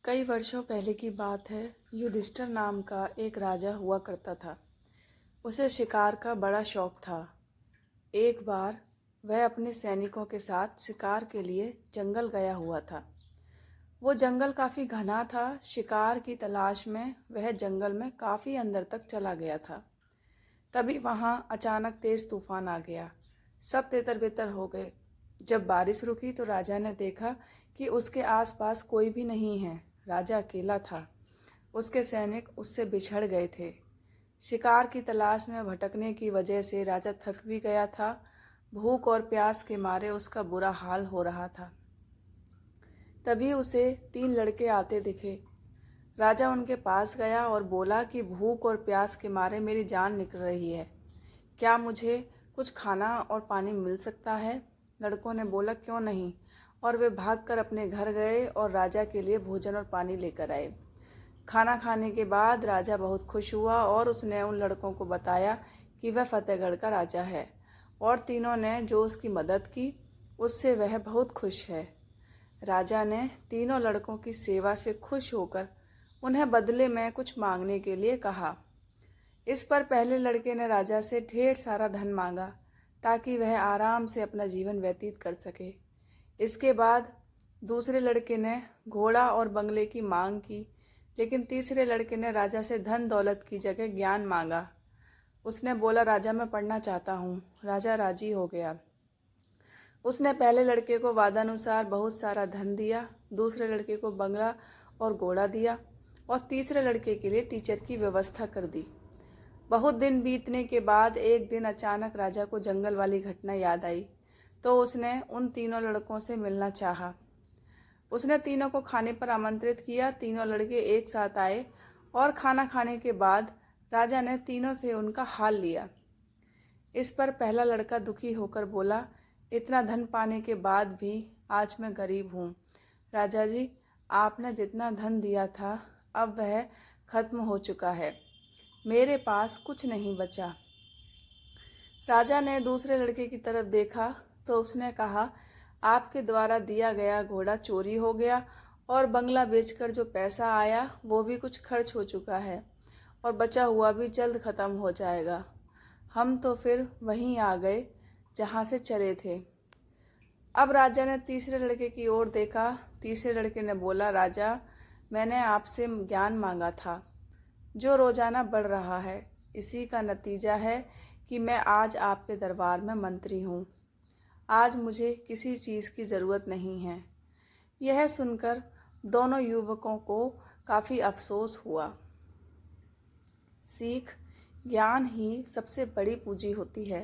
कई वर्षों पहले की बात है। युधिष्ठिर नाम का एक राजा हुआ करता था। उसे शिकार का बड़ा शौक था। एक बार वह अपने सैनिकों के साथ शिकार के लिए जंगल गया हुआ था। वो जंगल काफ़ी घना था। शिकार की तलाश में वह जंगल में काफ़ी अंदर तक चला गया था। तभी वहाँ अचानक तेज़ तूफान आ गया। सब तितर बितर हो गए। जब बारिश रुकी तो राजा ने देखा कि उसके आसपास कोई भी नहीं है। राजा अकेला था। उसके सैनिक उससे बिछड़ गए थे। शिकार की तलाश में भटकने की वजह से राजा थक भी गया था। भूख और प्यास के मारे उसका बुरा हाल हो रहा था। तभी उसे 3 लड़के आते दिखे। राजा उनके पास गया और बोला कि भूख और प्यास के मारे मेरी जान निकल रही है। क्या मुझे कुछ खाना और पानी मिल सकता है? लड़कों ने बोला क्यों नहीं, और वे भागकर अपने घर गए और राजा के लिए भोजन और पानी लेकर आए। खाना खाने के बाद राजा बहुत खुश हुआ और उसने उन लड़कों को बताया कि वह फतेहगढ़ का राजा है और तीनों ने जो उसकी मदद की उससे वह बहुत खुश है। राजा ने तीनों लड़कों की सेवा से खुश होकर उन्हें बदले में कुछ मांगने के लिए कहा। इस पर पहले लड़के ने राजा से ढेर सारा धन मांगा ताकि वह आराम से अपना जीवन व्यतीत कर सके। इसके बाद दूसरे लड़के ने घोड़ा और बंगले की मांग की, लेकिन तीसरे लड़के ने राजा से धन दौलत की जगह ज्ञान मांगा। उसने बोला, राजा मैं पढ़ना चाहता हूँ। राजा राजी हो गया। उसने पहले लड़के को वादानुसार बहुत सारा धन दिया, दूसरे लड़के को बंगला और घोड़ा दिया और तीसरे लड़के के लिए टीचर की व्यवस्था कर दी। बहुत दिन बीतने के बाद एक दिन अचानक राजा को जंगल वाली घटना याद आई, तो उसने उन तीनों लड़कों से मिलना चाहा। उसने तीनों को खाने पर आमंत्रित किया। तीनों लड़के एक साथ आए और खाना खाने के बाद राजा ने तीनों से उनका हाल लिया। इस पर पहला लड़का दुखी होकर बोला, इतना धन पाने के बाद भी आज मैं गरीब हूँ। राजा जी, आपने जितना धन दिया था अब वह खत्म हो चुका है, मेरे पास कुछ नहीं बचा। राजा ने दूसरे लड़के की तरफ देखा तो उसने कहा, आपके द्वारा दिया गया घोड़ा चोरी हो गया और बंगला बेचकर जो पैसा आया वो भी कुछ खर्च हो चुका है और बचा हुआ भी जल्द ख़त्म हो जाएगा। हम तो फिर वहीं आ गए जहाँ से चले थे। अब राजा ने तीसरे लड़के की ओर देखा। तीसरे लड़के ने बोला, राजा मैंने आपसे ज्ञान मांगा था जो रोज़ाना बढ़ रहा है। इसी का नतीजा है कि मैं आज आपके दरबार में मंत्री हूँ। आज मुझे किसी चीज़ की ज़रूरत नहीं है। यह सुनकर दोनों युवकों को काफ़ी अफसोस हुआ। सीख, ज्ञान ही सबसे बड़ी पूंजी होती है।